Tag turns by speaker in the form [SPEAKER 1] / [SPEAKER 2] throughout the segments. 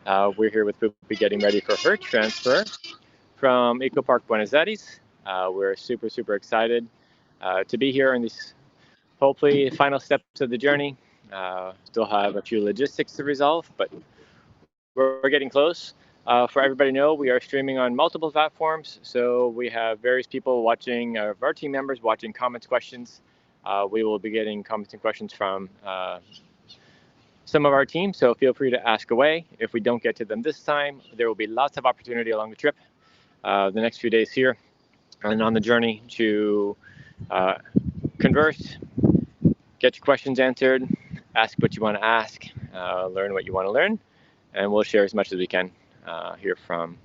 [SPEAKER 1] We're here with Pupy getting ready for her transfer from Ecoparque Buenos Aires. We're super excited to be here in these hopefully final steps of the journey. Still have a few logistics to resolve, but we're getting close. For everybody to know, we are streaming on multiple platforms, so we have various people watching, our team members watching comments, questions. We will be getting comments and questions from some of our team, so feel free to ask away. If we don't get to them this time, there will be lots of opportunity along the trip, the next few days here, and on the journey to converse, get your questions answered, ask what you want to ask, learn what you want to learn, and we'll share as much as we can here from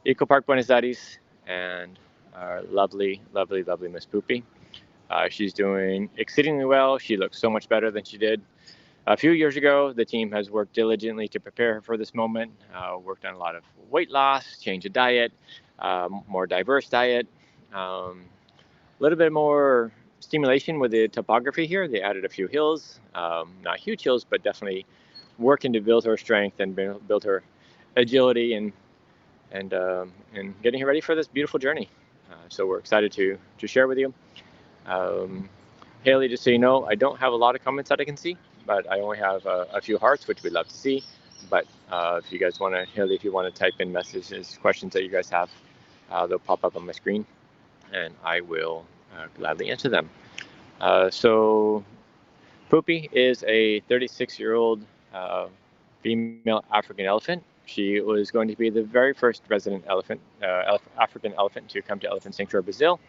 [SPEAKER 1] Ecoparque Buenos Aires and our lovely Miss Pupy. She's doing exceedingly well. She looks so much better than she did a few years ago. The team has worked diligently to prepare her for this moment, worked on a lot of weight loss, change of diet, more diverse diet, a little bit more stimulation with the topography here. They added a few hills, not huge hills, but definitely working to build her strength and build her agility and getting her ready for this beautiful journey. So we're excited to share with you. Haley, just so you know, I don't have a lot of comments that I can see, but I only have a few hearts, which we'd love to see. But if you guys want to, Haley, if you want to type in messages, questions that you guys have, they'll pop up on my screen, and I will gladly answer them. So Pupy is a 36-year-old female African elephant. She was going to be the very first resident elephant, African elephant to come to Elephant Sanctuary, Brazil.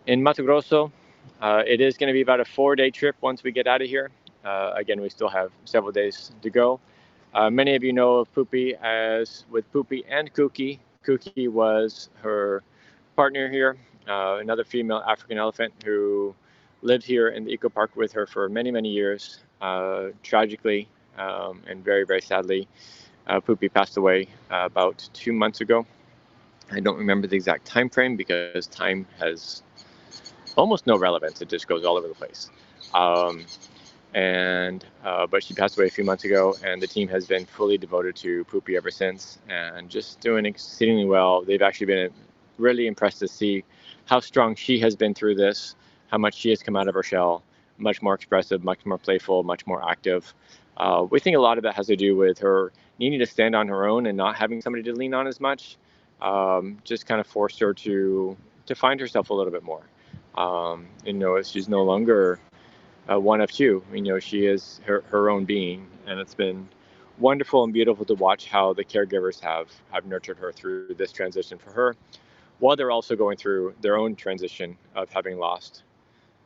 [SPEAKER 1] In Mato Grosso, it is going to be about a 4-day trip once we get out of here. Again, we still have several days to go. Many of you know of Pupy as with Pupy and Kuki. Kuki was her partner here, another female African elephant who lived here in the Ecoparque with her for many years. Tragically and very sadly, Pupy passed away about 2 months ago. I don't remember the exact time frame because time has almost no relevance. It just goes all over the place. But she passed away a few months ago, and the team has been fully devoted to Pupy ever since, and just doing exceedingly well. They've actually been really impressed to see how strong she has been through this, how much she has come out of her shell, much more expressive, much more playful, much more active. We think a lot of that has to do with her needing to stand on her own and not having somebody to lean on as much. Just kind of forced her to find herself a little bit more. She's no longer one of two. She is her own being, and it's been wonderful and beautiful to watch how the caregivers have nurtured her through this transition for her, while they're also going through their own transition of having lost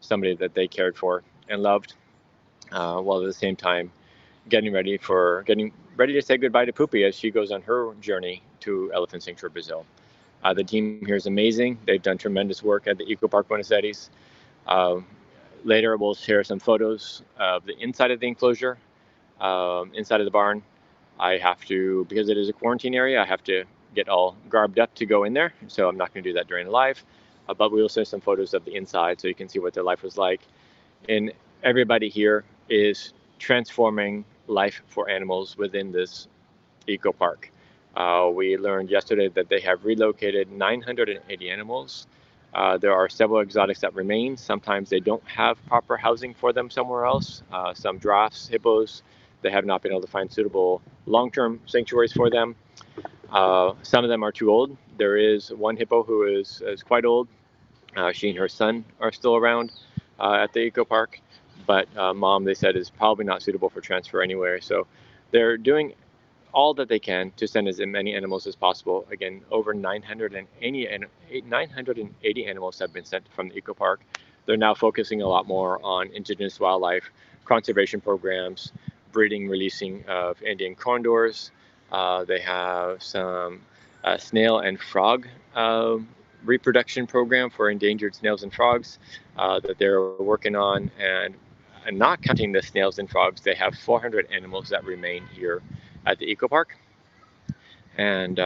[SPEAKER 1] somebody that they cared for and loved, while at the same time getting ready to say goodbye to Pupy as she goes on her journey to Elephant Sanctuary, Brazil. The team here is amazing. They've done tremendous work at the Ecoparque Buenos Aires. Later, we'll share some photos of the inside of the enclosure, inside of the barn. I have to, because it is a quarantine area, I have to get all garbed up to go in there. So I'm not going to do that during the live. But we will share some photos of the inside so you can see what their life was like. And everybody here is transforming life for animals within this Ecoparque. We learned yesterday that they have relocated 980 animals. There are several exotics that remain. Sometimes they don't have proper housing for them somewhere else. Some giraffes, hippos, they have not been able to find suitable long-term sanctuaries for them. Some of them are too old. There is one hippo who is quite old. She and her son are still around at the Ecoparque, but mom, they said, is probably not suitable for transfer anywhere. So they're doing all that they can to send as many animals as possible. Again, over 980 animals have been sent from the Ecoparque. They're now focusing a lot more on indigenous wildlife conservation programs, breeding, releasing of Indian condors. They have some snail and frog reproduction program for endangered snails and frogs that they're working on. And not counting the snails and frogs, they have 400 animals that remain here at the Ecoparque. And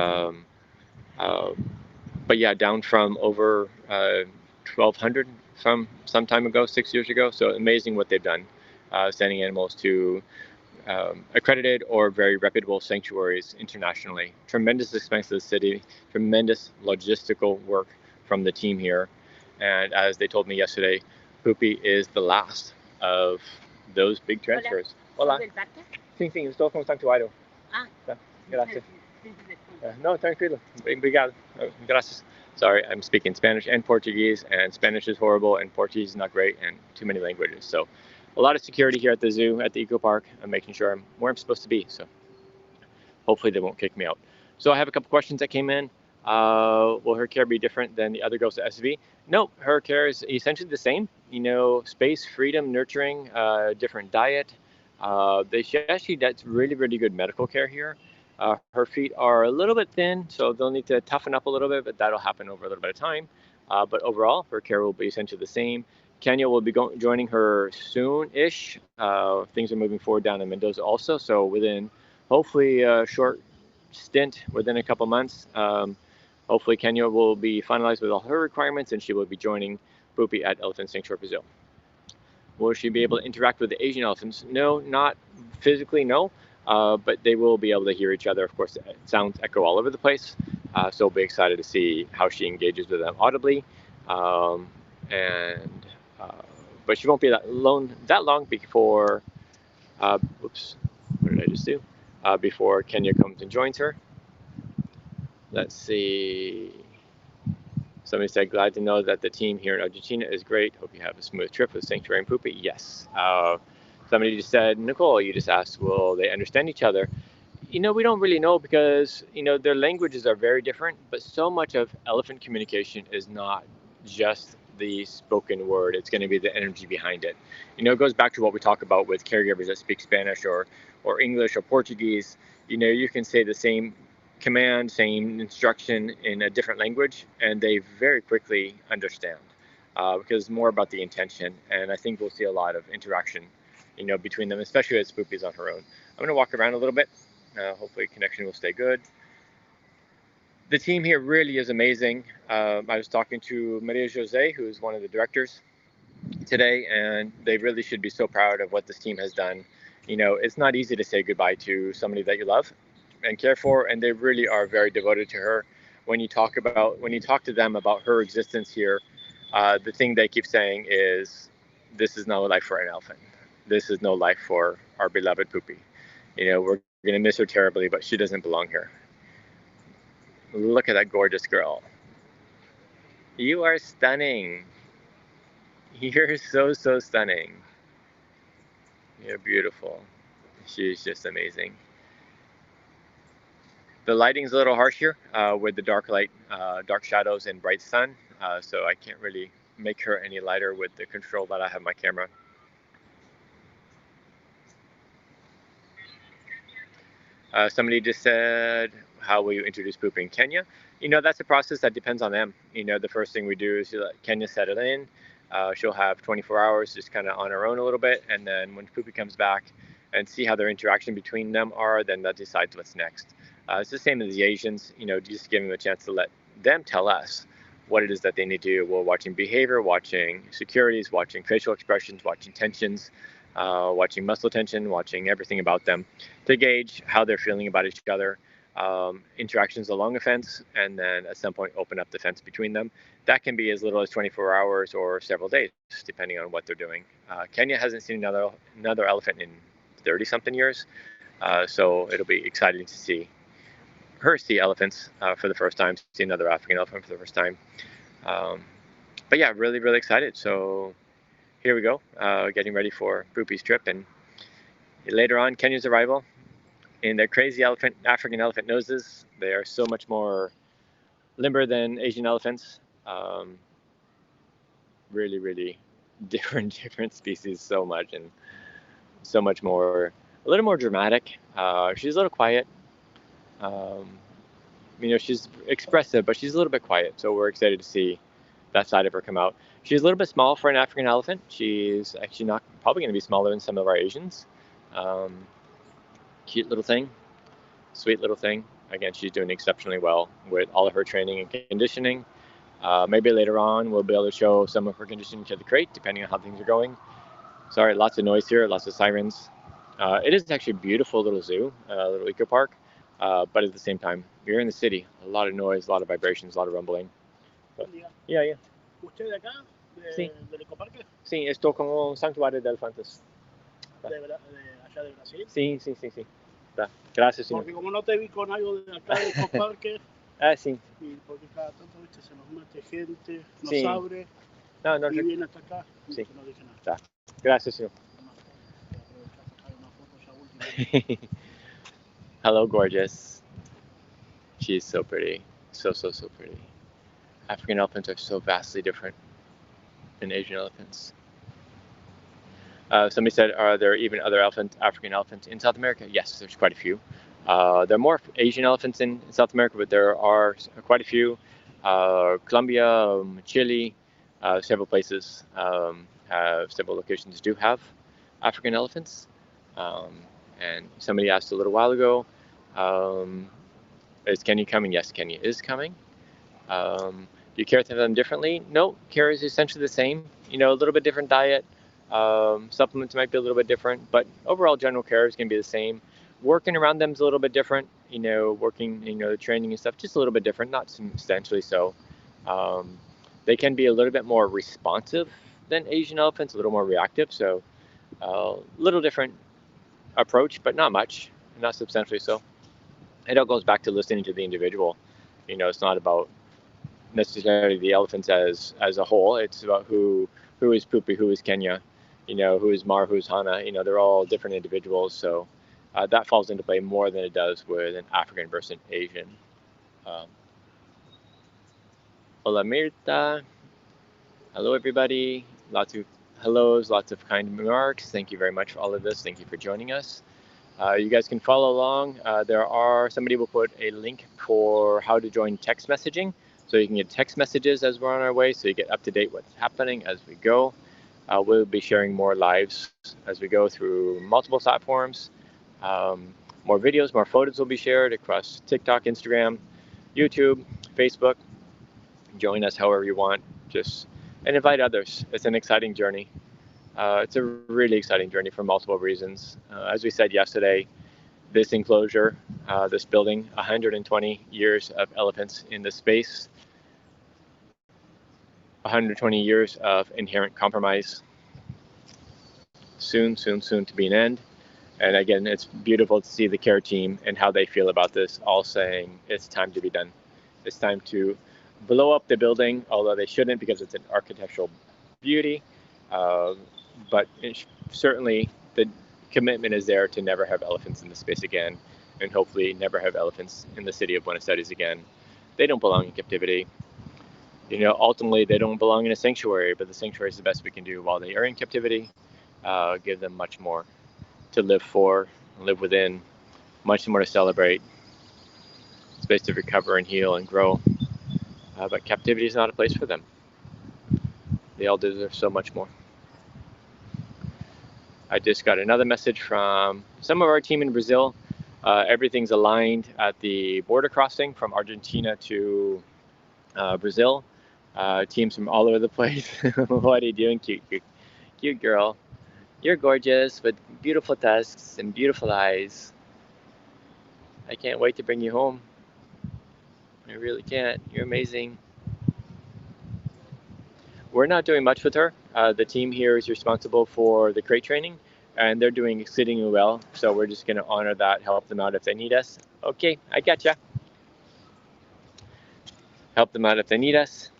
[SPEAKER 1] but yeah, down from over 1,200 from some time ago, 6 years ago. So amazing what they've done, sending animals to accredited or very reputable sanctuaries internationally. Tremendous expense to the city, tremendous logistical work from the team here. And as they told me yesterday, Pupy is the last of those big transfers. Hola. Sim, sim, estou constantuado. Ah. Tá. Gracias. No, tranquilo. Obrigado. Gracias. Sorry, I'm speaking Spanish and Portuguese, and Spanish is horrible, and Portuguese is not great, and too many languages. So a lot of security here at the zoo, at the Eco Park. I'm making sure I'm where I'm supposed to be. So hopefully they won't kick me out. So I have a couple questions that came in. Will her care be different than the other girls at SV? No, her care is essentially the same. You know, space, freedom, nurturing, different diet. She actually gets really, really good medical care here. Her feet are a little bit thin, so they'll need to toughen up a little bit, but that'll happen over a little bit of time. But overall, her care will be essentially the same. Kenya will be joining her soon-ish. Things are moving forward down in Mendoza also, so within hopefully a short stint, within a couple months, hopefully Kenya will be finalized with all her requirements and she will be joining Pupy at Elephant Sanctuary Brazil. Will she be able to interact with the Asian elephants? No, not physically, no. But they will be able to hear each other. Of course, sounds echo all over the place. So we'll be excited to see how she engages with them audibly. But she won't be that long before, oops, what did I just do? Before Kenya comes and joins her. Let's see. Somebody said, glad to know that the team here in Argentina is great. Hope you have a smooth trip with Sanctuary and Pupy. Yes. Somebody just said, Nicole, you just asked, will they understand each other? You know, we don't really know because, you know, their languages are very different, but so much of elephant communication is not just the spoken word. It's going to be the energy behind it. You know, it goes back to what we talk about with caregivers that speak Spanish or English or Portuguese. You know, you can say the same command, same instruction in a different language, and they very quickly understand because it's more about the intention. And I think we'll see a lot of interaction, you know, between them, especially as Pupy's on her own. I'm going to walk around a little bit. Hopefully connection will stay good. The team here really is amazing. I was talking to Maria Jose, who is one of the directors today, and they really should be so proud of what this team has done. You know, it's not easy to say goodbye to somebody that you love and care for, and they really are very devoted to her. When you talk to them about her existence here, the thing they keep saying is, this is no life for an elephant. This is no life for our beloved Pupy. You know, we're going to miss her terribly, but she doesn't belong here. Look at that gorgeous girl. You are stunning. You're so, so stunning. You're beautiful. She's just amazing. The lighting's a little harsh here with the dark light, dark shadows and bright sun. So I can't really make her any lighter with the control that I have my camera. Somebody just said, how will you introduce Pupy in Kenya? You know, that's a process that depends on them. You know, the first thing we do is let Kenya settle in. She'll have 24 hours just kind of on her own a little bit. And then when Pupy comes back and see how their interaction between them are, then that decides what's next. It's the same as the Asians, you know, just giving them a chance to let them tell us what it is that they need to do. We're watching behavior, watching securities, watching facial expressions, watching tensions, watching muscle tension, watching everything about them to gauge how they're feeling about each other, interactions along a fence, and then at some point open up the fence between them. That can be as little as 24 hours or several days, depending on what they're doing. Kenya hasn't seen another elephant in 30-something years, so it'll be exciting to see her see elephants for the first time, see another African elephant for the first time. But yeah, really, really excited. So here we go, getting ready for Pupy's trip. And later on, Kenya's arrival. In their crazy African elephant noses, they are so much more limber than Asian elephants. Really, really different species so much, and so much more, a little more dramatic. She's a little quiet. You know, she's expressive, but she's a little bit quiet. So we're excited to see that side of her come out. She's a little bit small for an African elephant. She's actually not probably going to be smaller than some of our Asians. Cute little thing, sweet little thing. Again, she's doing exceptionally well with all of her training and conditioning. Maybe later on we'll be able to show some of her conditioning to the crate, depending on how things are going. Sorry, lots of noise here, lots of sirens. It is actually a beautiful little zoo, a little eco park, but at the same time, you're in the city. A lot of noise, a lot of vibrations, a lot of rumbling. But, yeah, yeah.
[SPEAKER 2] ¿Usted de acá?
[SPEAKER 1] Sí.
[SPEAKER 2] ¿Del Ecoparque?
[SPEAKER 1] Sí, esto como un santuario de elefantes.
[SPEAKER 2] ¿De allá de Brasil?
[SPEAKER 1] Sí, sí, sí, sí. Gracias, señor.
[SPEAKER 2] Porque como no te vi con algo de acá del Ecoparque,
[SPEAKER 1] sí.
[SPEAKER 2] y porque cada tanto, viste, se nos mete gente, nos
[SPEAKER 1] Sí.
[SPEAKER 2] abre,
[SPEAKER 1] No,
[SPEAKER 2] y viene hasta acá, y
[SPEAKER 1] sí.
[SPEAKER 2] no dije nada.
[SPEAKER 1] Gracias, señor. Hello, gorgeous. She is so pretty. So, so, so pretty. African elephants are so vastly different than Asian elephants. Somebody said, are there even other African elephants in South America? Yes, there's quite a few. There are more Asian elephants in South America, but there are quite a few. Colombia, Chile, several places have several locations do have African elephants. And somebody asked a little while ago, is Kenya coming? Yes, Kenya is coming. Do you care for them differently? No, care is essentially the same. A little bit different diet. Supplements might be a little bit different, but overall general care is going to be the same. Working around them is a little bit different. Working, the training and stuff, just a little bit different, not substantially so. They can be a little bit more responsive than Asian elephants, a little more reactive. So a little different approach, but not much, not substantially so. It all goes back to listening to the individual. It's not about necessarily the elephants as a whole. It's about who is Pupy, who is Kenya, who is Mar, who's Hana. They're all different individuals. So that falls into play more than it does with an African versus an Asian. Hola Mirta. Hello everybody. Lots of hellos, lots of kind remarks. Thank you very much for all of this. Thank you for joining us. You guys can follow along. Somebody will put a link for how to join text messaging. So you can get text messages as we're on our way, so you get up to date what's happening as we go. We'll be sharing more lives as we go through multiple platforms. More videos, more photos will be shared across TikTok, Instagram, YouTube, Facebook. Join us however you want, and invite others. It's an exciting journey. It's a really exciting journey for multiple reasons. As we said yesterday, this enclosure, this building, 120 years of elephants in this space, 120 years of inherent compromise, soon to be an end. And again, it's beautiful to see the care team and how they feel about this, all saying it's time to be done. It's time to blow up the building, although they shouldn't because it's an architectural beauty. But certainly the commitment is there to never have elephants in the space again, and hopefully never have elephants in the city of Buenos Aires again. They don't belong in captivity. Ultimately they don't belong in a sanctuary, but the sanctuary is the best we can do while they are in captivity. Give them much more to live for, live within, much more to celebrate, space to recover and heal and grow. But captivity is not a place for them. They all deserve so much more. I just got another message from some of our team in Brazil. Everything's aligned at the border crossing from Argentina to Brazil. Teams from all over the place. What are you doing, cute girl? You're gorgeous with beautiful tusks and beautiful eyes. I can't wait to bring you home. I really can't. You're amazing. We're not doing much with her. The team here is responsible for the crate training, and they're doing exceedingly well. So we're just going to honor that, help them out if they need us. Okay, I gotcha. Help them out if they need us.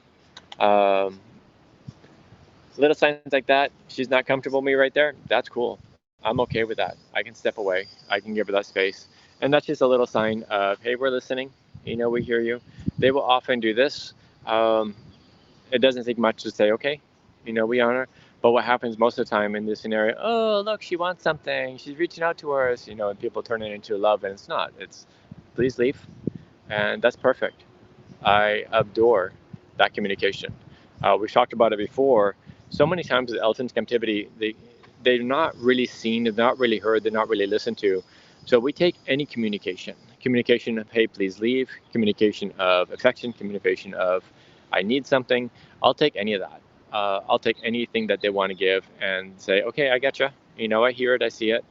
[SPEAKER 1] Little signs like that. She's not comfortable with me right there. That's cool. I'm okay with that. I can step away. I can give her that space. And that's just a little sign of, hey, we're listening. We hear you. They will often do this. It doesn't take much to say, okay, we honor. But what happens most of the time in this scenario, oh, look, she wants something. She's reaching out to us, and people turn it into love, and it's not. It's, please leave. And that's perfect. I adore that communication. We've talked about it before. So many times with elephants captivity, they're not really seen, they're not really heard, they're not really listened to. So we take any communication of, hey, please leave, communication of affection, communication of, I need something. I'll take any of that. I'll take anything that they want to give and say, okay, I gotcha. I hear it, I see it.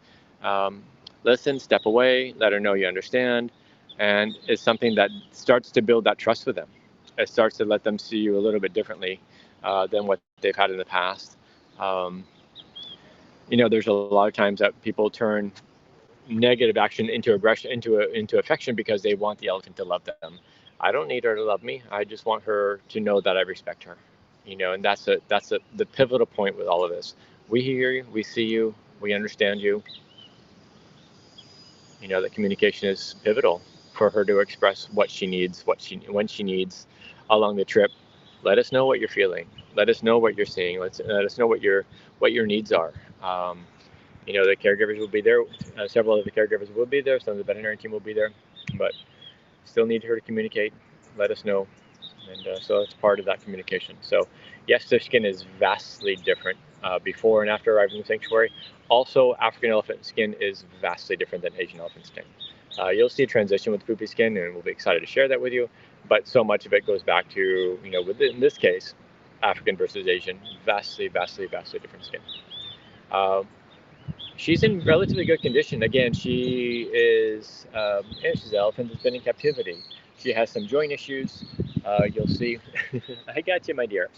[SPEAKER 1] Listen, step away, let her know you understand, and it's something that starts to build that trust with them. It starts to let them see you a little bit differently than what they've had in the past. Um, there's a lot of times that people turn negative action into aggression, into affection, because they want the elephant to love them. I don't need her to love me. I just want her to know that I respect her. And that's the pivotal point with all of this. We hear you, we see you, we understand you. That communication is pivotal for her to express what she needs, when she needs along the trip. Let us know what you're feeling. Let us know what you're seeing. Let us know what your needs are. The caregivers will be there. Several of the caregivers will be there. Some of the veterinary team will be there, but still need her to communicate. Let us know, and so it's part of that communication. So, yes, their skin is vastly different before and after arriving in the sanctuary. Also, African elephant skin is vastly different than Asian elephant skin. You'll see a transition with Pupy skin, and we'll be excited to share that with you. But so much of it goes back to, in this case, African versus Asian, vastly, vastly, vastly different skin. She's in relatively good condition. Again, she's an elephant that's been in captivity. She has some joint issues. You'll see. I got you, my dear.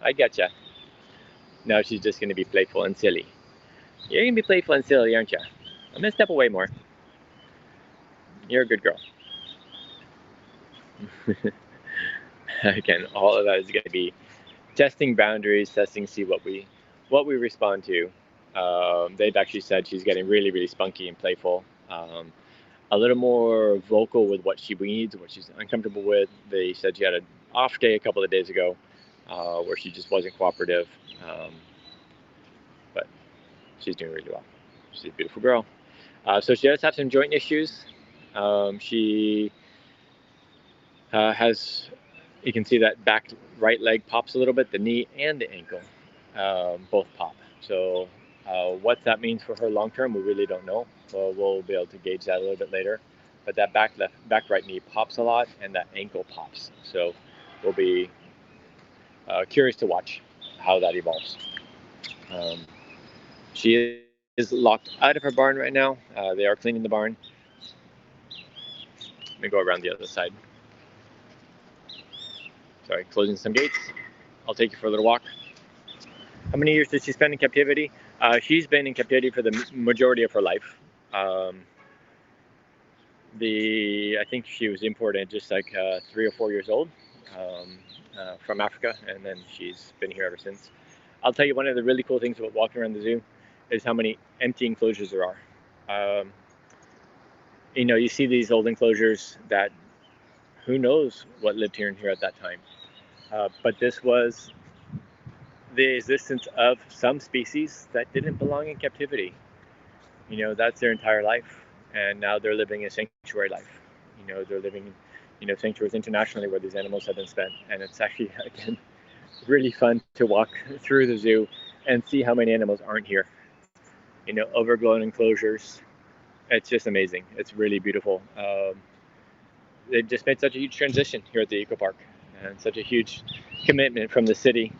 [SPEAKER 1] I got you. Now she's just going to be playful and silly. You're going to be playful and silly, aren't you? I'm going to step away more. You're a good girl. Again, all of that is going to be testing boundaries, testing, see what we respond to. They've actually said she's getting really, really spunky and playful. A little more vocal with what she needs, what she's uncomfortable with. They said she had an off day a couple of days ago where she just wasn't cooperative. But she's doing really well. She's a beautiful girl. So she does have some joint issues. She has, you can see that back right leg pops a little bit, the knee and the ankle both pop. So what that means for her long term, we really don't know. We'll be able to gauge that a little bit later. But that back right knee pops a lot, and that ankle pops. So we'll be curious to watch how that evolves. She is locked out of her barn right now. They are cleaning the barn. Let me go around the other side. Sorry, closing some gates. I'll take you for a little walk. How many years did she spend in captivity? She's been in captivity for the majority of her life. I think she was imported just like 3 or 4 years old from Africa, and then she's been here ever since. I'll tell you, one of the really cool things about walking around the zoo is how many empty enclosures there are. You see these old enclosures that who knows what lived here at that time. But this was the existence of some species that didn't belong in captivity. That's their entire life, and now they're living a sanctuary life. They're living sanctuaries internationally where these animals have been spent, and it's actually, again, really fun to walk through the zoo and see how many animals aren't here. Overgrown enclosures. It's just amazing. It's really beautiful. They've just made such a huge transition here at the Ecoparque, and such a huge commitment from the city,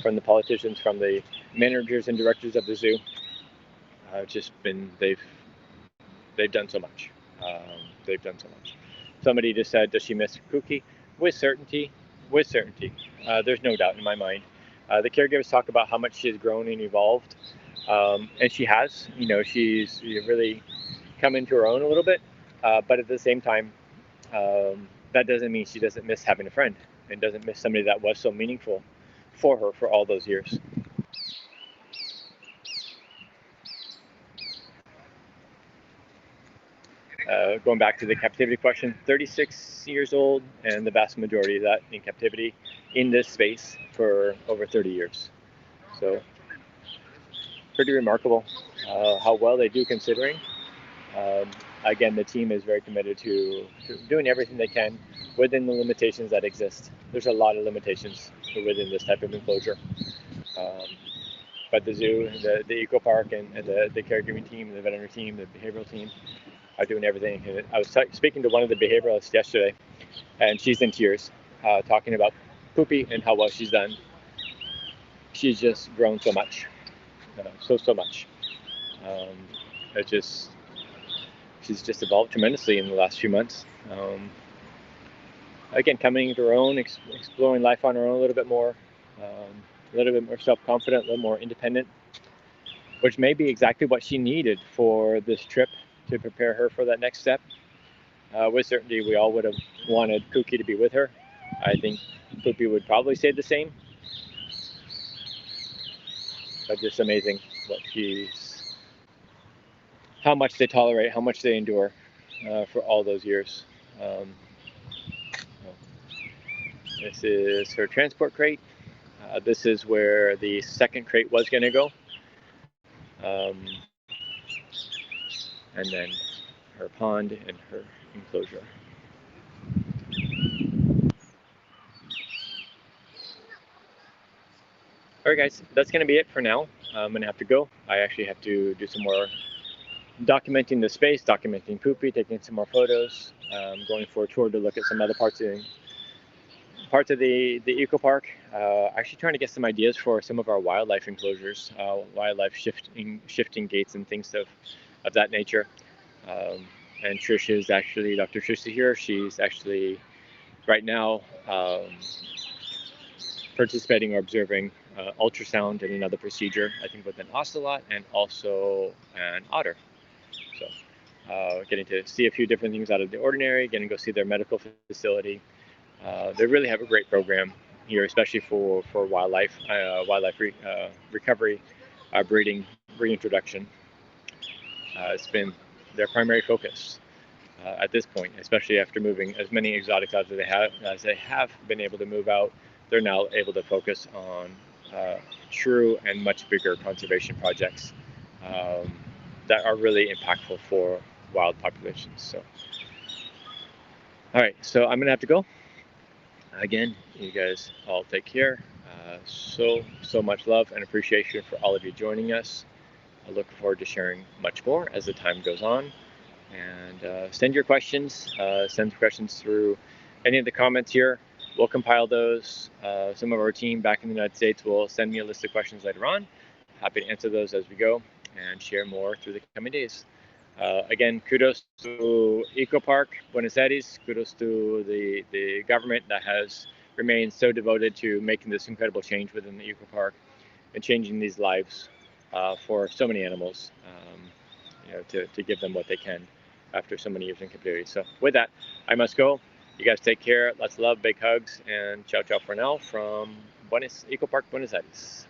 [SPEAKER 1] from the politicians, from the managers and directors of the zoo. They've done so much. They've done so much. Somebody just said, does she miss Cookie? With certainty. There's no doubt in my mind. The caregivers talk about how much she has grown and evolved, and she has. She's really come into her own a little bit, but at the same time, that doesn't mean she doesn't miss having a friend, and doesn't miss somebody that was so meaningful for her for all those years. Going back to the captivity question, 36 years old, and the vast majority of that in captivity in this space for over 30 years. So pretty remarkable how well they do, considering. Again, the team is very committed to doing everything they can within the limitations that exist. There's a lot of limitations within this type of enclosure. But the zoo, the Ecoparque, and the caregiving team, the veterinary team, the behavioral team are doing everything. I was speaking to one of the behavioralists yesterday, and she's in tears, talking about Pupy and how well she's done. She's just grown so much, so much. She's just evolved tremendously in the last few months. Again, coming to her own, exploring life on her own a little bit more self-confident, a little more independent, which may be exactly what she needed for this trip to prepare her for that next step. With certainty, we all would have wanted Cookie to be with her. I think Pupy would probably say the same. But just amazing how much they tolerate, how much they endure for all those years. This is her transport crate. This is where the second crate was going to go. And then her pond and her enclosure. All right, guys, that's going to be it for now. I'm going to have to go. I actually have to do some more documenting the space, documenting Pupy, taking some more photos, going for a tour to look at some other parts of the Ecoparque. Actually trying to get some ideas for some of our wildlife enclosures, wildlife shifting gates and things of that nature. And Trish is actually, Dr. Trish is here. She's actually right now participating or observing ultrasound in another procedure, I think with an ocelot and also an otter. So getting to see a few different things out of the ordinary, getting to go see their medical facility. They really have a great program here, especially for wildlife recovery, breeding, reintroduction. It's been their primary focus at this point, especially after moving as many exotics out as they have been able to move out. They're now able to focus on true and much bigger conservation projects that are really impactful for wild populations. So, all right, so I'm gonna have to go. Again, you guys all take care. So much love and appreciation for all of you joining us. I look forward to sharing much more as the time goes on. And send your questions. Send questions through any of the comments here. We'll compile those. Some of our team back in the United States will send me a list of questions later on. Happy to answer those as we go and share more through the coming days. Again, kudos to Ecoparque Buenos Aires. Kudos to the government that has remained so devoted to making this incredible change within the Ecoparque and changing these lives for so many animals, to give them what they can after so many years in captivity. So with that, I must go. You guys take care. Lots of love, big hugs, and ciao ciao for now from Ecoparque Buenos Aires.